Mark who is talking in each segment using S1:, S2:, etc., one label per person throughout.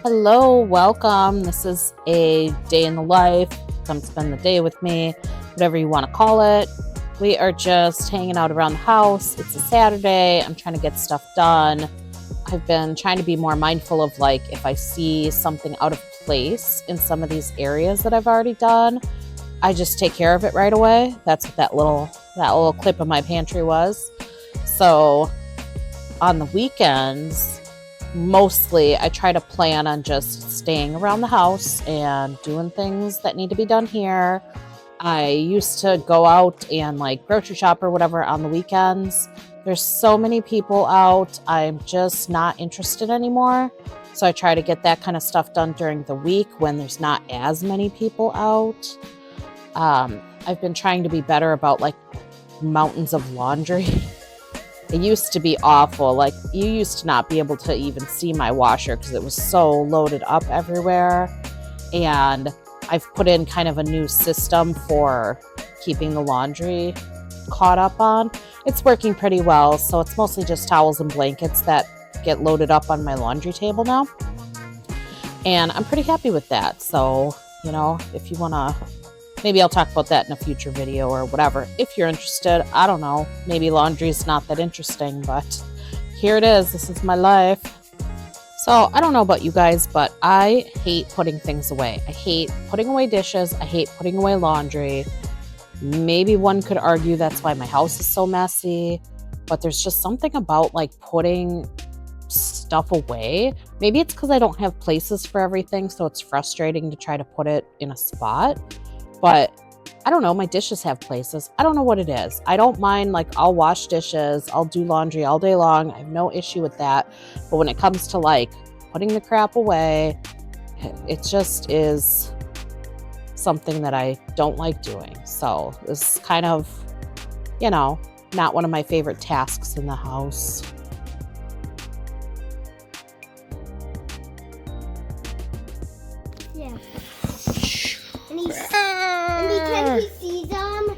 S1: Hello, welcome. This is a day in the life. Come spend the day with me, whatever you want to call it. We are just hanging out around the house. It's a Saturday. I'm trying to get stuff done. I've been trying to be more mindful of like if I see something out of place in some of these areas that I've already done, I just take care of it right away. That's what that little clip of my pantry was. So on the weekends, mostly I try to plan on just staying around the house and doing things that need to be done here. I used to go out and like grocery shop or whatever on the weekends. There's so many people out. I'm just not interested anymore. So I try to get that kind of stuff done during the week when there's not as many people out. I've been trying to be better about like mountains of laundry. It used to be awful. Like, you used to not be able to even see my washer because it was so loaded up everywhere. And I've put in kind of a new system for keeping the laundry caught up on. It's working pretty well. So it's mostly just towels and blankets that get loaded up on my laundry table now. And I'm pretty happy with that. So, if you want to, maybe I'll talk about that in a future video or whatever. If you're interested, I don't know. Maybe laundry is not that interesting, but here it is. This is my life. So I don't know about you guys, but I hate putting things away. I hate putting away dishes. I hate putting away laundry. Maybe one could argue that's why my house is so messy, but there's just something about like putting stuff away. Maybe it's because I don't have places for everything, so it's frustrating to try to put it in a spot. But I don't know, my dishes have places. I don't know what it is. I don't mind, like, I'll wash dishes, I'll do laundry all day long. I have no issue with that. But when it comes to, like, putting the crap away, it just is something that I don't like doing. So this is kind of, not one of my favorite tasks in the house.
S2: Yeah. Can he see them?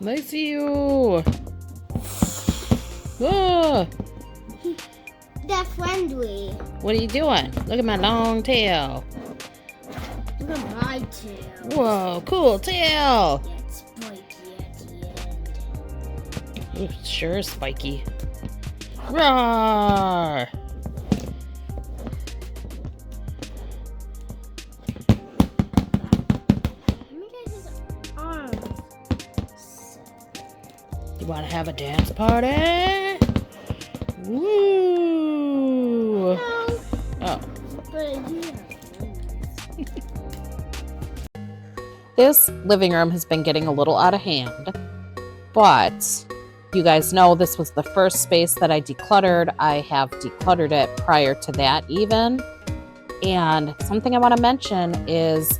S1: I see you. Oh.
S2: They're friendly.
S1: What are you doing? Look at my long tail.
S2: Look at my tail.
S1: Whoa, cool tail.
S2: Yeah, it's spiky at the end.
S1: Ooh, sure is spiky. Roar! You want to have a dance party? Woo!
S2: No.
S1: Oh.
S2: But
S1: This living room has been getting a little out of hand, but you guys know this was the first space that I decluttered. I have decluttered it prior to that even. And something I want to mention is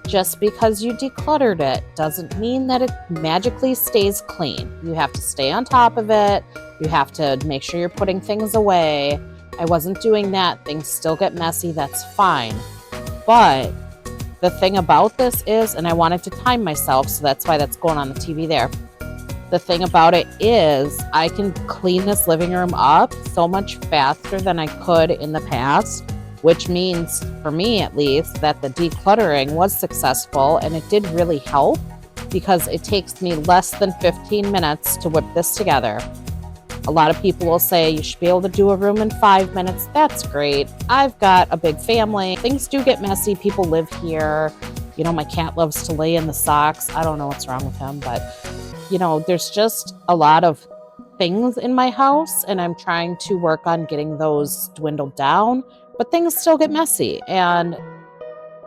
S1: just because you decluttered it doesn't mean that it magically stays clean. You have to stay on top of it. You have to make sure you're putting things away. I wasn't doing that. Things still get messy. That's fine. But the thing about this is, and I wanted to time myself, so that's why that's going on the TV there. The thing about it is I can clean this living room up so much faster than I could in the past, which means, for me at least, that the decluttering was successful, and it did really help because it takes me less than 15 minutes to whip this together. A lot of people will say you should be able to do a room in 5 minutes. That's great. I've got a big family. Things do get messy. People live here. My cat loves to lay in the socks. I don't know what's wrong with him, but, there's just a lot of things in my house, and I'm trying to work on getting those dwindled down. But things still get messy, and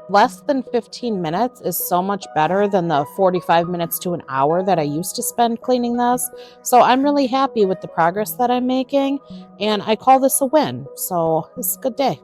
S1: less than 15 minutes is so much better than the 45 minutes to an hour that I used to spend cleaning this. So I'm really happy with the progress that I'm making, and I call this a win. So it's a good day.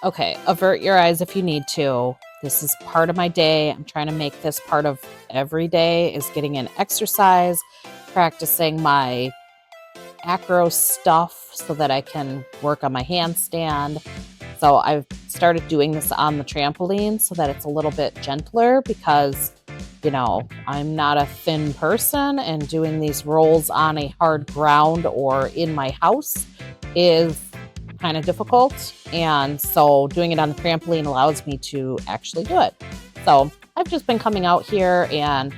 S1: Okay, avert your eyes if you need to. This is part of my day. I'm trying to make this part of every day, is getting in exercise, practicing my acro stuff so that I can work on my handstand. So I've started doing this on the trampoline so that it's a little bit gentler because, I'm not a thin person, and doing these rolls on a hard ground or in my house is kind of difficult. And so doing it on the trampoline allows me to actually do it. So I've just been coming out here and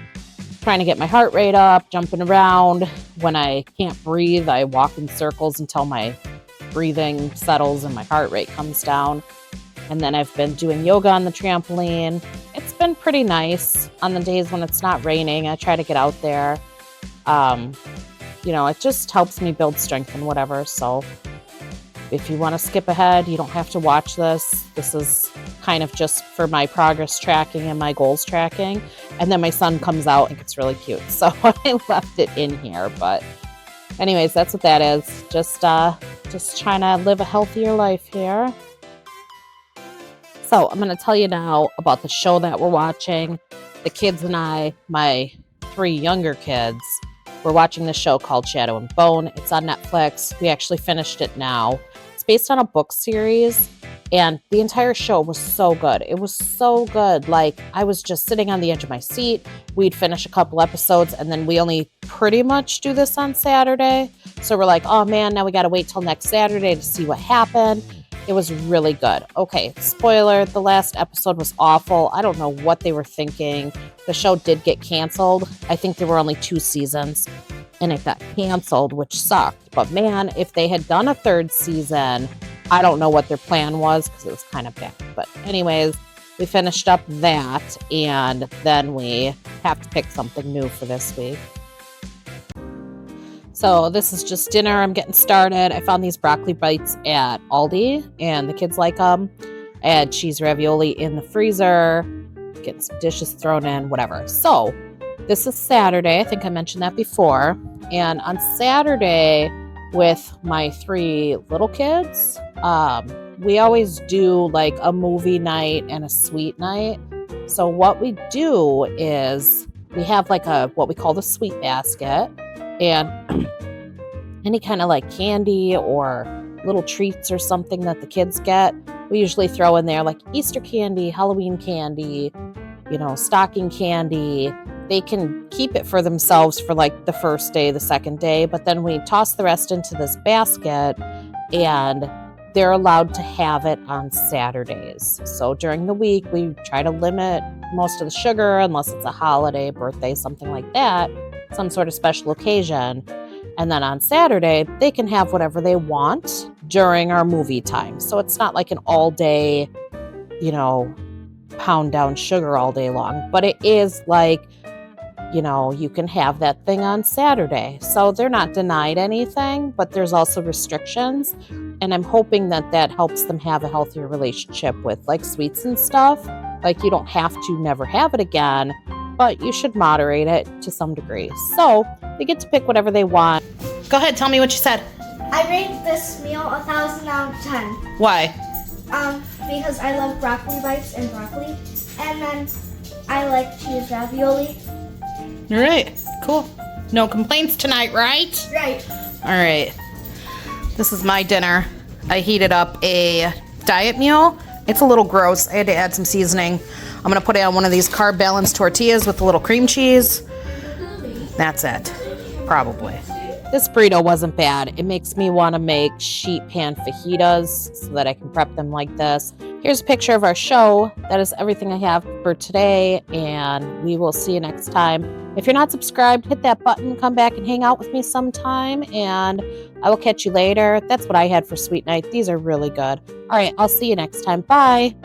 S1: trying to get my heart rate up, jumping around. When I can't breathe, I walk in circles until my breathing settles and my heart rate comes down. And then I've been doing yoga on the trampoline. It's been pretty nice on the days when it's not raining. I try to get out there. It just helps me build strength and whatever. So if you want to skip ahead, you don't have to watch this. This is kind of just for my progress tracking and my goals tracking. And then my son comes out and it's really cute. So I left it in here. But anyways, that's what that is. Just trying to live a healthier life here. So I'm going to tell you now about the show that we're watching. The kids and I, my 3 younger kids, we're watching this show called Shadow and Bone. It's on Netflix. We actually finished it now. It's based on a book series, and the entire show was so good. It was so good. Like, I was just sitting on the edge of my seat. We'd finish a couple episodes, and then we only pretty much do this on Saturday. So we're like, oh man, now we got to wait till next Saturday to see what happened. It was really good. Okay, spoiler, the last episode was awful. I don't know what they were thinking. The show did get canceled. I think there were only 2 seasons, and it got canceled, which sucked. But man, if they had done a 3rd season, I don't know what their plan was because it was kind of bad. But anyways, we finished up that, and then we have to pick something new for this week. So this is just dinner. I'm getting started. I found these broccoli bites at Aldi, and the kids like them. I had cheese ravioli in the freezer, getting some dishes thrown in, whatever. So this is Saturday. I think I mentioned that before. And on Saturday with my 3 little kids, we always do like a movie night and a sweet night. So what we do is we have like what we call the sweet basket, and any kind of like candy or little treats or something that the kids get, we usually throw in there, like Easter candy, Halloween candy, stocking candy. They can keep it for themselves for like the first day, the second day, but then we toss the rest into this basket, and they're allowed to have it on Saturdays. So during the week, we try to limit most of the sugar unless it's a holiday, birthday, something like that, some sort of special occasion. And then on Saturday, they can have whatever they want during our movie time. So it's not like an all day, pound down sugar all day long, but it is like, you can have that thing on Saturday. So they're not denied anything, but there's also restrictions. And I'm hoping that helps them have a healthier relationship with like sweets and stuff. Like, you don't have to never have it again, but you should moderate it to some degree. So they get to pick whatever they want. Go ahead, tell me what you said.
S3: I rate this meal 1,000 out of 10.
S1: Why?
S3: Because I love broccoli bites and broccoli, and then I like cheese ravioli.
S1: All right, cool. No complaints tonight, right?
S3: Right.
S1: All right. This is my dinner. I heated up a diet meal. It's a little gross. I had to add some seasoning. I'm going to put it on one of these carb balanced tortillas with a little cream cheese. That's it. Probably. This burrito wasn't bad. It makes me want to make sheet pan fajitas so that I can prep them like this. Here's a picture of our show. That is everything I have for today, and we will see you next time. If you're not subscribed, hit that button, come back and hang out with me sometime, and I will catch you later. That's what I had for Sweet Night. These are really good. All right, I'll see you next time. Bye.